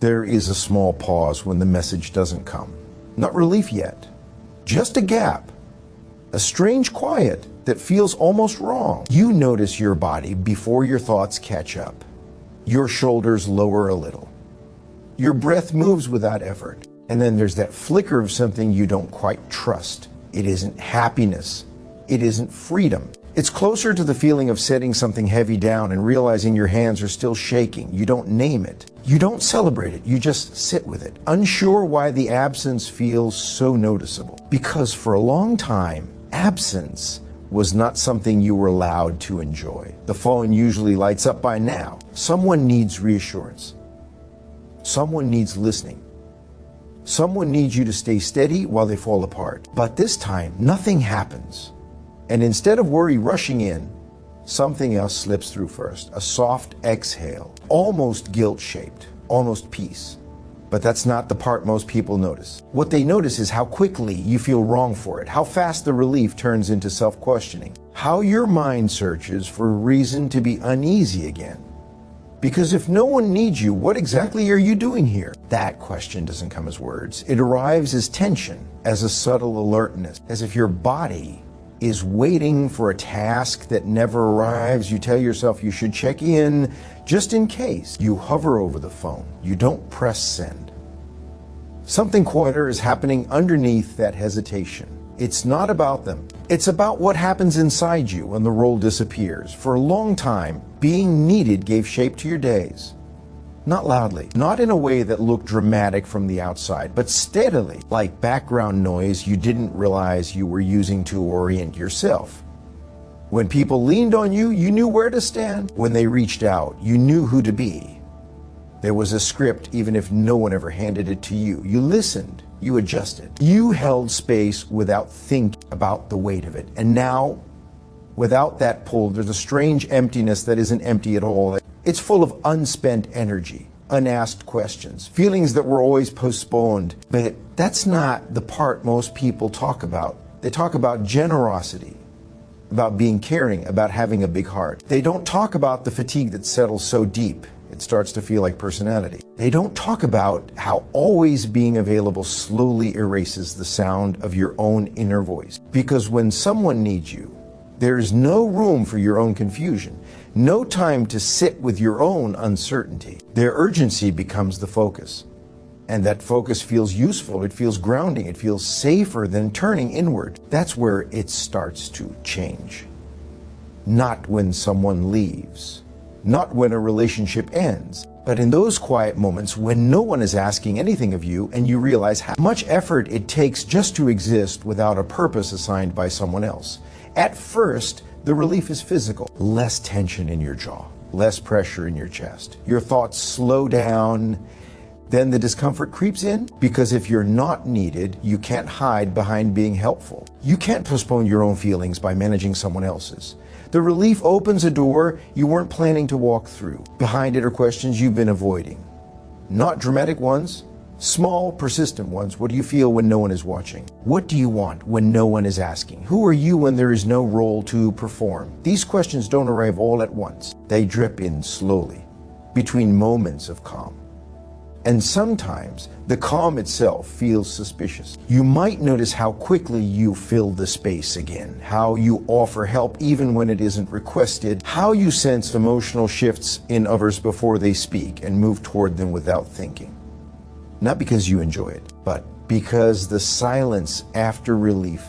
There is a small pause when the message doesn't come. Not relief yet, just a gap, a strange quiet that feels almost wrong. You notice your body before your thoughts catch up. Your shoulders lower a little. Your breath moves without effort. And then there's that flicker of something you don't quite trust. It isn't happiness. It isn't freedom. It's closer to the feeling of setting something heavy down and realizing your hands are still shaking. You don't name it. You don't celebrate it. You just sit with it, unsure why the absence feels so noticeable. Because for a long time, absence was not something you were allowed to enjoy. The phone usually lights up by now. Someone needs reassurance. Someone needs listening. Someone needs you to stay steady while they fall apart. But this time, nothing happens. And instead of worry rushing in, something else slips through first. A soft exhale, almost guilt-shaped, almost peace. But that's not the part most people notice. What they notice is how quickly you feel wrong for it, how fast the relief turns into self-questioning, how your mind searches for a reason to be uneasy again. Because if no one needs you, what exactly are you doing here? That question doesn't come as words. It arrives as tension, as a subtle alertness, as if your body is waiting for a task that never arrives. You tell yourself you should check in just in case. You hover over the phone. You don't press send. Something quieter is happening underneath that hesitation. It's not about them. It's about what happens inside you when the role disappears. For a long time, being needed gave shape to your days. Not loudly, not in a way that looked dramatic from the outside, but steadily, like background noise you didn't realize you were using to orient yourself. When people leaned on you, you knew where to stand. When they reached out, you knew who to be. There was a script even if no one ever handed it to you. You listened, you adjusted. You held space without thinking about the weight of it. And now, without that pull, there's a strange emptiness that isn't empty at all. It's full of unspent energy, unasked questions, feelings that were always postponed. But that's not the part most people talk about. They talk about generosity, about being caring, about having a big heart. They don't talk about the fatigue that settles so deep it starts to feel like personality. They don't talk about how always being available slowly erases the sound of your own inner voice. Because when someone needs you, there is no room for your own confusion, no time to sit with your own uncertainty. Their urgency becomes the focus. And that focus feels useful, it feels grounding, it feels safer than turning inward. That's where it starts to change. Not when someone leaves, not when a relationship ends, but in those quiet moments when no one is asking anything of you and you realize how much effort it takes just to exist without a purpose assigned by someone else. At first, the relief is physical. Less tension in your jaw, less pressure in your chest. Your thoughts slow down. Then the discomfort creeps in, because if you're not needed, you can't hide behind being helpful. You can't postpone your own feelings by managing someone else's. The relief opens a door you weren't planning to walk through. Behind it are questions you've been avoiding. Not dramatic ones, small, persistent ones. What do you feel when no one is watching? What do you want when no one is asking? Who are you when there is no role to perform? These questions don't arrive all at once. They drip in slowly, between moments of calm. And sometimes the calm itself feels suspicious. You might notice how quickly you fill the space again, how you offer help even when it isn't requested, how you sense emotional shifts in others before they speak and move toward them without thinking. Not because you enjoy it, but because the silence after relief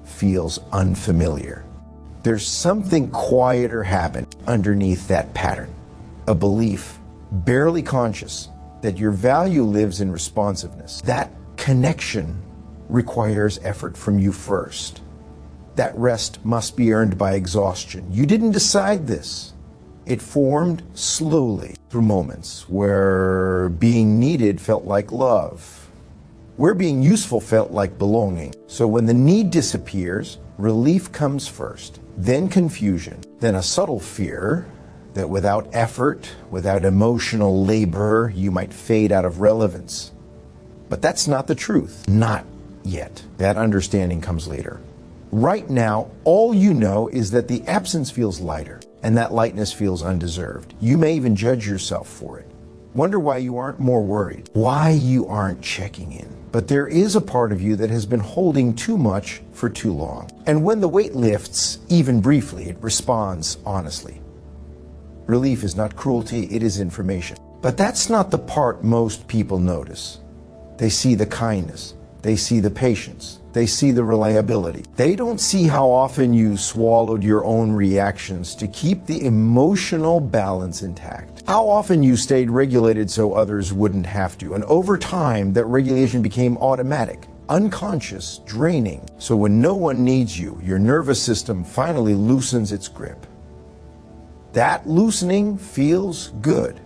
feels unfamiliar. There's something quieter happening underneath that pattern, a belief, barely conscious, that your value lives in responsiveness. That connection requires effort from you first. That rest must be earned by exhaustion. You didn't decide this. It formed slowly through moments where being needed felt like love, where being useful felt like belonging. So when the need disappears, relief comes first, then confusion, then a subtle fear that without effort, without emotional labor, you might fade out of relevance. But that's not the truth. Not yet. That understanding comes later. Right now, all you know is that the absence feels lighter, and that lightness feels undeserved. You may even judge yourself for it. Wonder why you aren't more worried, why you aren't checking in. But there is a part of you that has been holding too much for too long. And when the weight lifts, even briefly, it responds honestly. Relief is not cruelty, it is information. But that's not the part most people notice. They see the kindness, they see the patience, they see the reliability. They don't see how often you swallowed your own reactions to keep the emotional balance intact. How often you stayed regulated so others wouldn't have to. And over time, that regulation became automatic, unconscious, draining. So when no one needs you, your nervous system finally loosens its grip. That loosening feels good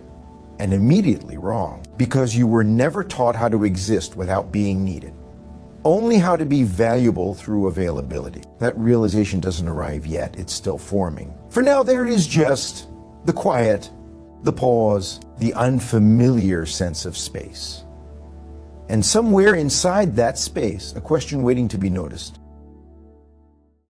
and immediately wrong, because you were never taught how to exist without being needed. Only how to be valuable through availability. That realization doesn't arrive yet, it's still forming. For now, there is just the quiet, the pause, the unfamiliar sense of space. And somewhere inside that space, a question waiting to be noticed.